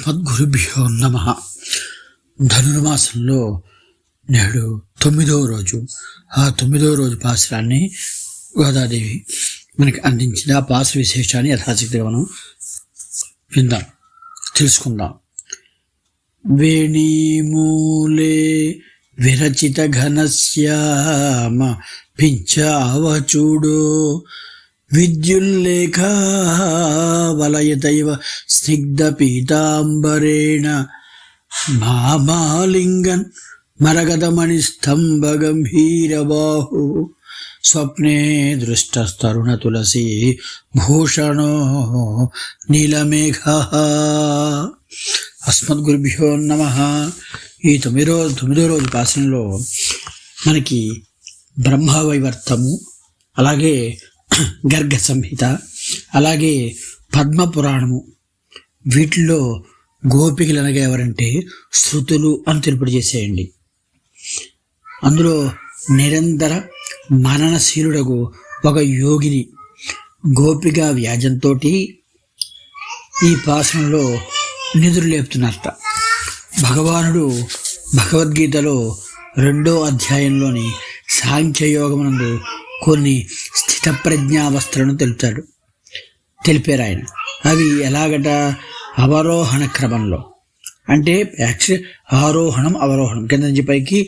అస్మద్గురుభ్యో నమః. ధనుర్మాసంలో నేడు 9వ రోజు. ఆ 9వ రోజు పాసురాన్ని గోదాదేవి మనకి అందించిన ఆ పాసుర విశేషాన్ని యథాశక్తిగా మనం విందాం, తెలుసుకుందాం. వేణీమూలే విరచిత ఘనశ్యామ పించావచూడో విద్యుల్లేఖ వలయతైవ స్నిగ్ధ పీతాంబరేణ మామాలింగన్ మరగతమణి స్తంభ గంభీరబాహు స్వప్నే దృష్టస్తరుణ తులసీ భూషణో నీలమేఘ. అస్మద్గురుభ్యో నమః. ఈ 9వ రోజు పాసనలో మనకి బ్రహ్మవైవర్తము, అలాగే గర్గ సంహిత, అలాగే పద్మపురాణము, వీటిల్లో గోపికలు అనగా ఎవరంటే శృతులు అని తెలుపుడు చేసేయండి. అందులో నిరంతర మననశీలుడగు ఒక యోగిని గోపిక వ్యాజంతో ఈ పాసనంలో నిధులు లేపుతున్నారట. భగవానుడు భగవద్గీతలో 2వ అధ్యాయంలోని సాంఖ్యయోగమునందు కొన్ని స్థితప్రజ్ఞావస్థలను తెలిపారు ఆయన. అవి ఎలాగట? అవరోహణ క్రమంలో, అంటే యాక్చువల్లీ ఆరోహణం అవరోహణం, కింద నుంచి పైకి,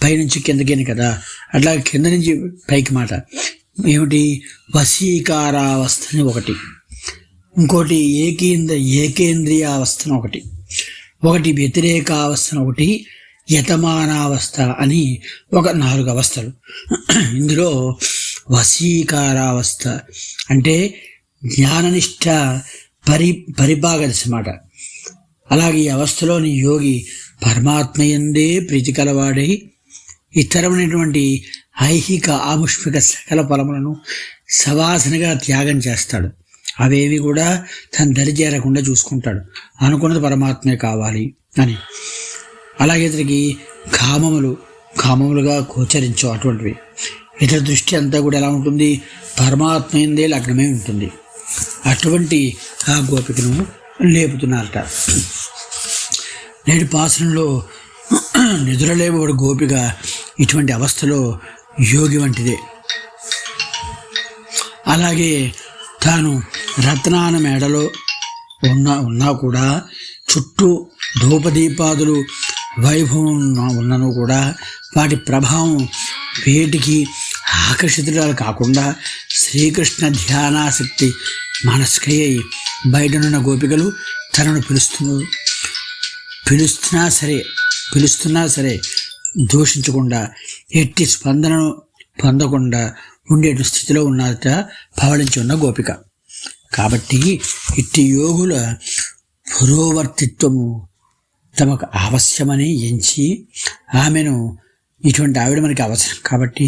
పైనుంచి కిందకి కదా, అట్లా కింద నుంచి పైకి మాట ఏమిటి? వశీకారావస్థని ఒకటి, ఇంకోటి ఏకేంద్రియావస్థను ఒకటి వ్యతిరేకావస్థను ఒకటి, యతమానావస్థ అని ఒక 4 అవస్థలు. ఇందులో వశీకారావస్థ అంటే జ్ఞాననిష్ట పరిపాగదశ మాట. అలాగే ఈ అవస్థలోని యోగి పరమాత్మయందే ప్రీతి కలవాడై ఇతరమైనటువంటి ఐహిక ఆముష్మిక సకల ఫలములను సవాసనగా త్యాగం చేస్తాడు. అవేవి కూడా తన దరిచేరకుండా చూసుకుంటాడు. అనుకున్నది పరమాత్మే కావాలి అని. అలాగే ఇతనికి కామములుగా గోచరించవు అటువంటివి. ఇతర దృష్టి అంతా కూడా ఎలా ఉంటుంది? పరమాత్మయందే లగ్నమే ఉంటుంది. అటువంటి ఆ గోపికను లేపుతున్నారట. నేటి పాసనంలో నిద్రలేబడి గోపిక ఇటువంటి అవస్థలో యోగి వంటిదే. అలాగే తాను రత్నాన మేడలో ఉన్నా కూడా, చుట్టూ ధూపదీపాదులు వైభవం ఉన్నను కూడా వాటి ప్రభావం వేటికి ఆకర్షితురాలు కాకుండా శ్రీకృష్ణ ధ్యానాసక్తి మనస్కయ్యి బయటనున్న గోపికలు తనను పిలుస్తున్నా సరే దూషించకుండా, ఎట్టి స్పందనను పొందకుండా ఉండే స్థితిలో ఉన్నట పవళించి ఉన్న గోపిక. కాబట్టి ఇట్టి యోగుల పురోవర్తిత్వము తమకు అవశ్యమని ఎంచి ఆమెను, ఇటువంటి ఆవిడ మనకి అవసరం కాబట్టి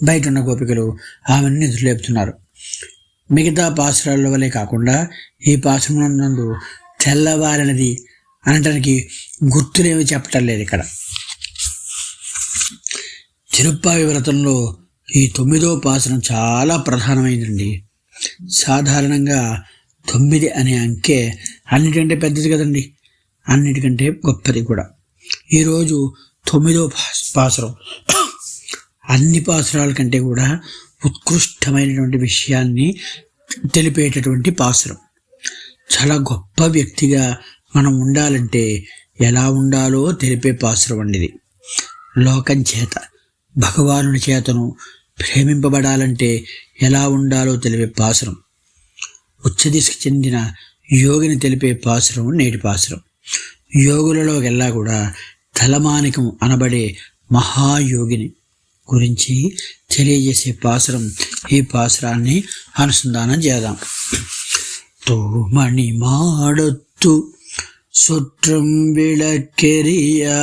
బయట ఉన్న గోపికలు ఆమెను నిధులేపుతున్నారు. మిగతా పాసురాల వలె కాకుండా ఈ పాసురం నందు తెల్లవారినది అనటానికి గుర్తులేమి చెప్పటం లేదు ఇక్కడ. తిరుప్పావి వ్రతంలో ఈ 9వ పాసురం చాలా ప్రధానమైందండి. సాధారణంగా 9 అనే అంకె అన్నిటికంటే పెద్దది కదండి, అన్నిటికంటే గొప్పది కూడా. ఈరోజు 9వ పాసురం అన్ని పాసురాల కంటే కూడా ఉత్కృష్టమైనటువంటి విషయాన్ని తెలిపేటటువంటి పాసురం. చాలా గొప్ప వ్యక్తిగా మనం ఉండాలంటే ఎలా ఉండాలో తెలిపే పాసురం అండి ఇది. లోకం చేత, భగవానుడి చేతను ప్రేమింపబడాలంటే ఎలా ఉండాలో తెలిపే పాసురం. ఉచ్చదిశకు చెందిన యోగిని తెలిపే పాసురం నేటి పాసురం. యోగులలోకెల్లా కూడా తలమానికం అనబడే మహాయోగిని గురించి తెలియజేసే పాసురం. ఈ పాసురాన్ని అనుసంధానం చేద్దాం. తోమణి మాడొత్తు சுற்றும் விளக்கெரியா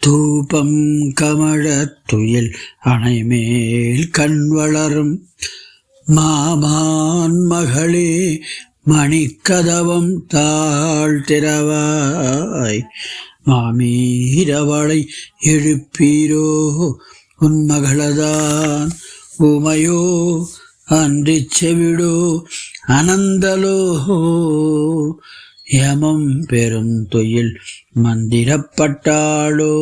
தூபம் கமழத்துயில் அணைமேல் கண் வளரும் மாமான் மகளே மணிக்கதவம் தாழ்த்திரவாய் மாமீரவளை எழுப்பீரோ உன் மகளதான் உமையோ அன்றிச்செவிடோ அனந்தலோ யமம் பெருந்துயில் மந்திரப்பட்டாளோ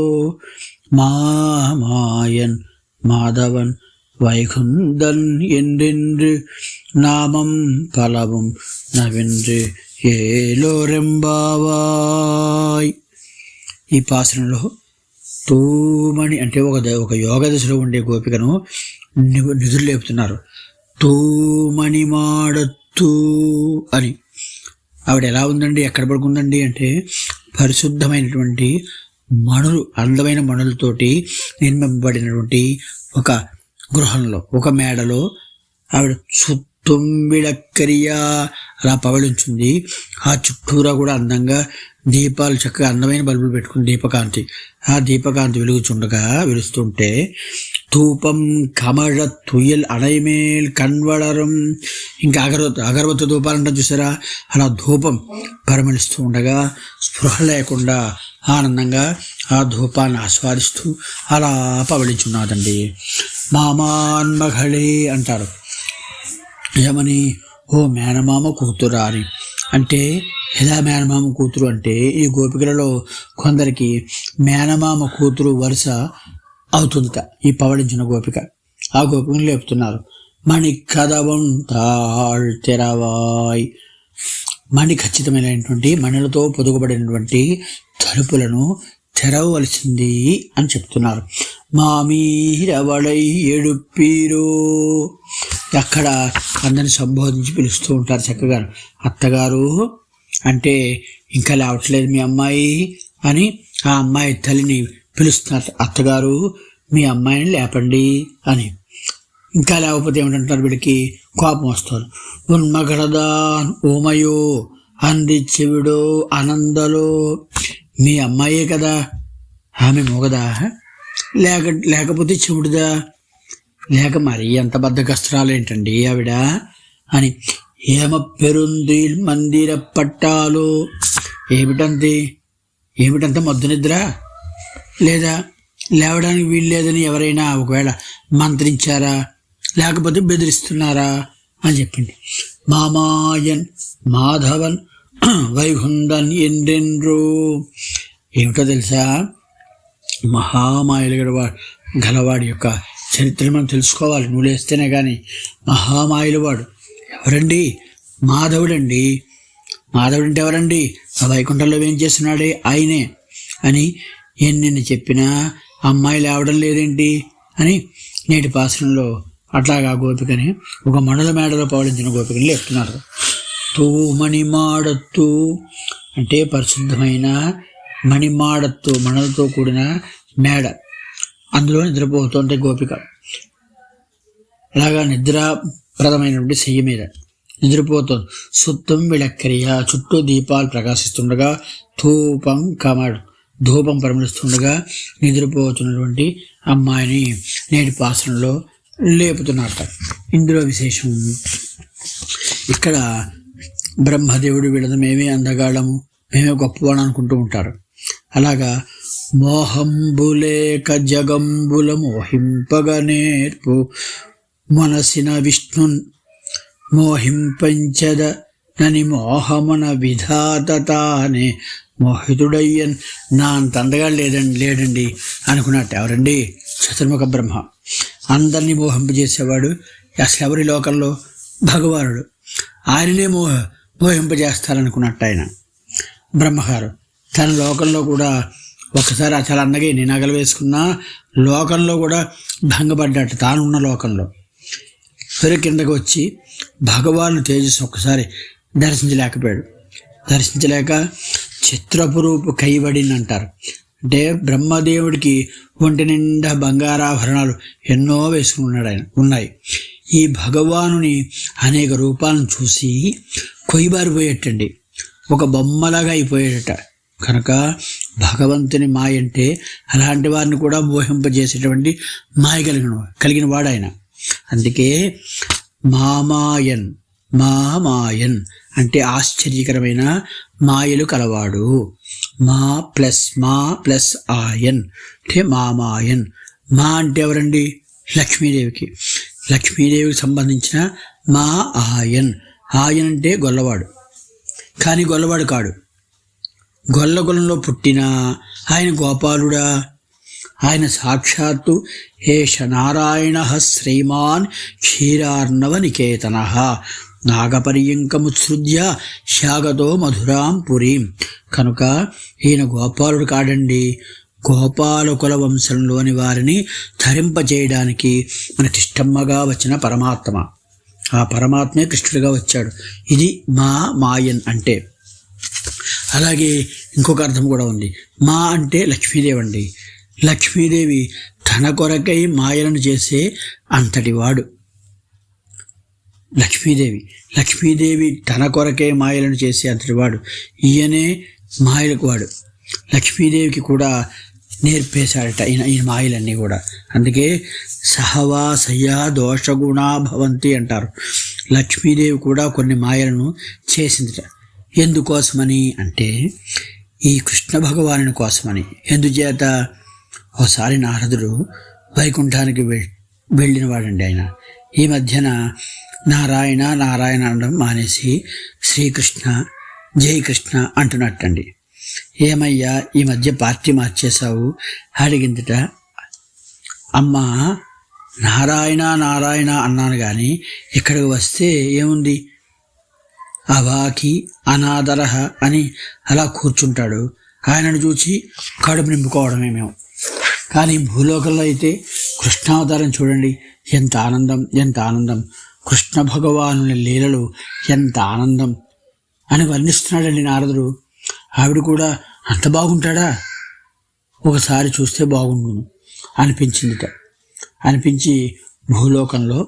மாமாயன் மாதவன் வைகுந்தன் என்றென்று நாமம் பலவும் నవెంద్రు ఏలోరెంబావాయ్. ఈ పాసనంలో తూమణి అంటే ఒక యోగ దశలో ఉండే గోపికను నిధులు లేపుతున్నారు. తూమణి మాడత్తు అని. ఆవిడ ఎలా ఉందండి, ఎక్కడ పడుకుందండి అంటే పరిశుద్ధమైనటువంటి మణులు, అందమైన మణులతోటి నిర్మింపబడినటువంటి ఒక గృహంలో, ఒక మేడలో ఆవిడ తుమ్మిళక్కరియా అలా పవళించింది. ఆ చుట్టూరా కూడా అందంగా దీపాలు, చక్కగా అందమైన బల్బులు పెట్టుకుని దీపకాంతి, ఆ దీపకాంతి వెలుస్తుంటే ధూపం కమళ తుయల్ అడైమేల్ కన్వళరం, ఇంకా అగరబత్తి ధూపాలు అంటారు చూసారా, అలా ధూపం పరిమళిస్తూ ఉండగా స్పృహ లేకుండా ఆనందంగా ఆ ధూపాన్ని ఆస్వాదిస్తూ అలా పవళించున్నదండి. మామాన్మఘళే అంటారు. ఏమని? ఓ మేనమామ కూతురా అని. అంటే ఎలా మేనమామ కూతురు అంటే ఈ గోపికలలో కొందరికి మేనమామ కూతురు వరుస అవుతుందిట ఈ పవడించిన గోపిక. ఆ గోపికను లేపుతున్నారు. మణి కదవం తాళ్ తెరవాయ్. మణి ఖచ్చితమైనటువంటి మణులతో పొదుగుబడినటువంటి తలుపులను తెరవలసింది అని చెప్తున్నారు. మామీరవళై ఎడుపీరో. అక్కడ అందరిని సంబోధించి పిలుస్తూ ఉంటారు చక్కగా. అత్తగారు అంటే ఇంకా లేవట్లేదు మీ అమ్మాయి అని ఆ అమ్మాయి తల్లిని పిలుస్తున్నారు. అత్తగారు మీ అమ్మాయిని లేపండి అని. ఇంకా లేకపోతే ఏమిటంటారు, వీడికి కోపం వస్తారు. ఉన్మగడదాన్ ఓమయో అంది చెవిడో ఆనందలో. మీ అమ్మాయే కదా, ఆమె మొగదా లేకపోతే చెవుడుదా, లేక మరి ఎంత బద్దకస్త్రాలేంటండి ఆవిడ అని. ఏమ పెరుంది మందిర పట్టాలు. ఏమిటంత మొద్దు నిద్ర, లేదా లేవడానికి వీలు లేదని ఎవరైనా ఒకవేళ మంత్రించారా, లేకపోతే బెదిరిస్తున్నారా అని చెప్పింది. మామాయన్ మాధవన్ వైకుందన్ ఎండ్రెండ్రు. ఏమిటో తెలుసా, మహామాయలు గలవాడి యొక్క చరిత్రను మనం తెలుసుకోవాలి. నువ్వు లేస్తేనే కానీ. మహామాయలు వాడు ఎవరండి? మాధవుడండి. మాధవుడంటే ఎవరండి? ఆ వైకుంఠంలో ఏం చేస్తున్నాడే ఆయనే అని ఎన్ని చెప్పినా అమ్మాయి లేవడం లేదేంటి అని నేటి పాసనంలో అట్లాగా గోపికని ఒక మణుల మేడలో పవళించిన గోపికని లేపుతున్నారు. మణిమాడత్తు అంటే పరిశుద్ధమైన మణిమాడత్తు, మణులతో కూడిన మేడ, అందులో నిద్రపోతుంటే గోపిక. అలాగా నిద్రాప్రదమైనటువంటి శయ్య మీద నిద్రపోతుంది. సుత్తం విళక్కరియ, చుట్టూ దీపాలు ప్రకాశిస్తుండగా ధూపం కమడు, ధూపం పరిమళిస్తుండగా నిద్రపోతున్నటువంటి అమ్మాయిని నేటి పాసనలో లేపుతున్నట్ట. ఇందులో విశేషం, ఇక్కడ బ్రహ్మదేవుడు వీళ్ళది మేమే అందగాళ్ళము, మేమే గొప్పవాడు అనుకుంటూ ఉంటారు. అలాగా మోహంబులేక జగంబుల మోహింపగ నేర్పు మనసిన విష్ణున్ మోహింపంచద నని మోహమున విధాతతానే మోహితుడయ్యన్. నా అంత అందగా లేడండి అనుకున్నట్టు. ఎవరండి? చతుర్ముఖ బ్రహ్మ. అందరినీ మోహింపజేసేవాడు. అసలు ఎవరి లోకంలో? భగవానుడు. ఆయననే మోహింపజేస్తారనుకున్నట్టు ఆయన బ్రహ్మగారు. తన లోకంలో కూడా ఒకసారి చాలా అందగా ఎన్ని నగలు వేసుకున్నా లోకంలో కూడా భంగపడ్డట్టు. తానున్న లోకంలో సరే కిందకు వచ్చి భగవాను తేజస్సు ఒక్కసారి దర్శించలేక చిత్రపురూపు కైవడిని అంటారు. అంటే బ్రహ్మదేవుడికి ఒంటి నిండా బంగారాభరణాలు ఎన్నో వేసుకున్నాడు ఆయన, ఉన్నాయి. ఈ భగవానుని అనేక రూపాలను చూసి కొయ్యబారిపోయేటండి, ఒక బొమ్మలాగా అయిపోయేటట. కనుక భగవంతుని మాయ అంటే అలాంటి వారిని కూడా మోహింపజేసేటువంటి మాయ కలిగిన వాడు ఆయన. అందుకే మామాయన్ అంటే ఆశ్చర్యకరమైన మాయలు కలవాడు. మా ప్లస్ ఆయన్ అంటే మామాయన్. మా అంటే ఎవరండి? లక్ష్మీదేవికి. లక్ష్మీదేవికి సంబంధించిన మా ఆయన్. ఆయన అంటే గొల్లవాడు, కానీ గొల్లవాడు కాడు. గొల్లగొలంలో పుట్టిన ఆయన గోపాలుడా. ఆయన సాక్షాత్తు ఏష నారాయణ శ్రీమాన్ క్షీరార్ణవ నికేతన నాగపర్యంకముత్సృజ్య శాగతో మధురాం పురీం. కనుక ఈయన గోపాలుడు కాడండి, గోపాలకుల వంశంలోని వారిని ధరింపచేయడానికి మనకిష్టమ్మగా వచ్చిన పరమాత్మ. ఆ పరమాత్మే కృష్ణుడిగా వచ్చాడు. ఇది మా మాయన్ అంటే. అలాగే ఇంకొక అర్థం కూడా ఉంది. మా అంటే లక్ష్మీదేవి అండి. లక్ష్మీదేవి తన కొరకై మాయలను చేసే అంతటివాడు. లక్ష్మీదేవి తన కొరకే మాయలను చేసే అంతటివాడు. ఈయనే మాయలకు వాడు. లక్ష్మీదేవికి కూడా నేర్పేశాడట ఈ మాయలన్నీ కూడా. అందుకే సహవాసయ దోషగుణా భవంతి అంటారు. లక్ష్మీదేవి కూడా కొన్ని మాయలను చేసిందిట. ఎందుకోసమని అంటే ఈ కృష్ణ భగవానుని కోసమని. ఎందుచేత? ఒకసారి నారదుడు వైకుంఠానికి వెళ్ళిన వాడండి ఆయన. ఈ మధ్యన నారాయణ నారాయణ అనడం మానేసి శ్రీకృష్ణ జై కృష్ణ అంటున్నట్టండి. ఏమయ్యా ఈ మధ్య పార్టీ మార్చేశావు అడిగిందిట. అమ్మ, నారాయణ నారాయణ అన్నాను కానీ ఇక్కడికి వస్తే ఏముంది, అవాకి అనాదరహ అని అలా కూర్చుంటాడు. ఆయనను చూసి కడుపు నింపుకోవడమే మేము. కానీ భూలోకంలో అయితే కృష్ణావతారం చూడండి, ఎంత ఆనందం, ఎంత ఆనందం. కృష్ణ భగవానుని లీలలు ఎంత ఆనందం అని వర్ణిస్తున్నాడండి నారదుడు. ఆవిడ కూడా అంత బాగుంటాడా, ఒకసారి చూస్తే బాగుండును అనిపించిందిట. అనిపించి భూలోకంలో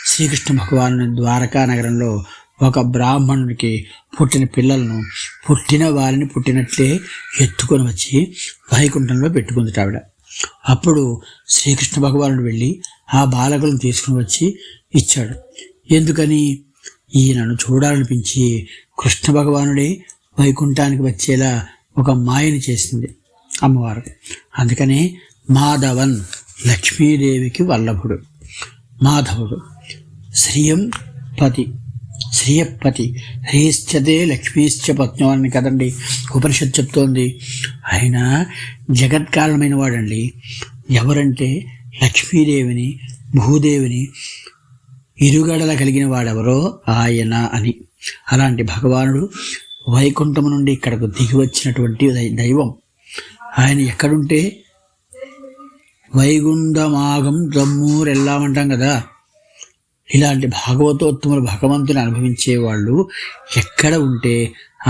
శ్రీకృష్ణ భగవాను ద్వారకా నగరంలో ఒక బ్రాహ్మణునికి పుట్టిన పిల్లలను పుట్టిన వారిని పుట్టినట్లే ఎత్తుకొని వచ్చి వైకుంఠంలో పెట్టుకుందిట ఆవిడ. అప్పుడు శ్రీకృష్ణ భగవానుడు వెళ్ళి ఆ బాలకులను తీసుకుని వచ్చి ఇచ్చాడు. ఎందుకని? ఈయనను చూడాలనిపించి కృష్ణ భగవానుడే వైకుంఠానికి వచ్చేలా ఒక మాయని చేసింది అమ్మవారు. అందుకనే మాధవన్ లక్ష్మీదేవికి వల్లభుడు, మాధవుడు. శ్రియపతి హ్రీశ్చతే లక్ష్మీశ్చ పత్నో అని కదండి ఉపనిషత్తు చెప్తోంది. ఆయన జగత్కారణమైన వాడండి. ఎవరంటే లక్ష్మీదేవిని భూదేవిని ఇరుగడల కలిగిన వాడెవరో ఆయన అని. అలాంటి భగవానుడు వైకుంఠము నుండి ఇక్కడకు దిగి వచ్చినటువంటి దైవం. ఆయన ఎక్కడుంటే వైగుంఠమాగం దమ్మూరెల్లామంటాం కదా. ఇలాంటి భాగవతోత్తములు భగవంతుని అనుభవించే వాళ్ళు ఎక్కడ ఉంటే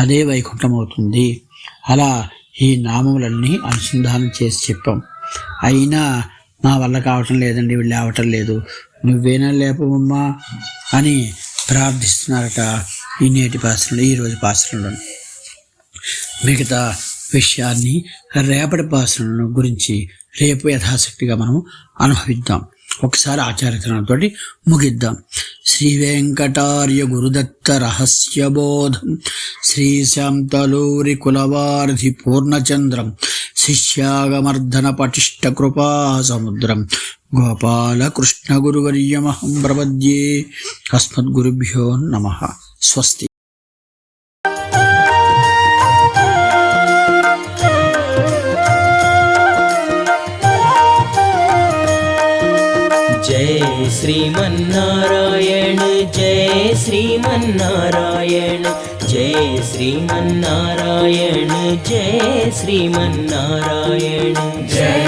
అదే వైకుంఠం అవుతుంది. అలా ఈ నామములన్నీ అనుసంధానం చేసి చెప్పాం. అయినా మా వల్ల కావటం లేదండి, వీళ్ళు అవటం లేదు, నువ్వేనా లేపమ్మా అని ప్రార్థిస్తున్నారట ఈ నేటి పాసరంలో, ఈరోజు పాసరంలో. మిగతా విషయాన్ని రేపటి పాసరంలో గురించి రేపు యథాశక్తిగా మనం అనుభవిద్దాం. ఒకసారి ఆచార్యతనంతో ముగిద్దాం. శ్రీ వెంకటార్య గురుదత్త రహస్యబోధం శ్రీశాంతలూరి కులవారిధి పూర్ణచంద్రం శిష్యాగమర్ధన పటిష్ట కృపా సముద్రం గోపాలకృష్ణ గురువర్యమహం ప్రపద్యే. అస్మద్గురుభ్యో నమః. స్వస్తి. जय श्रीमन्नारायण जय श्रीमन्नारायण जय श्रीमन्नारायण जय श्रीमन्नारायण जय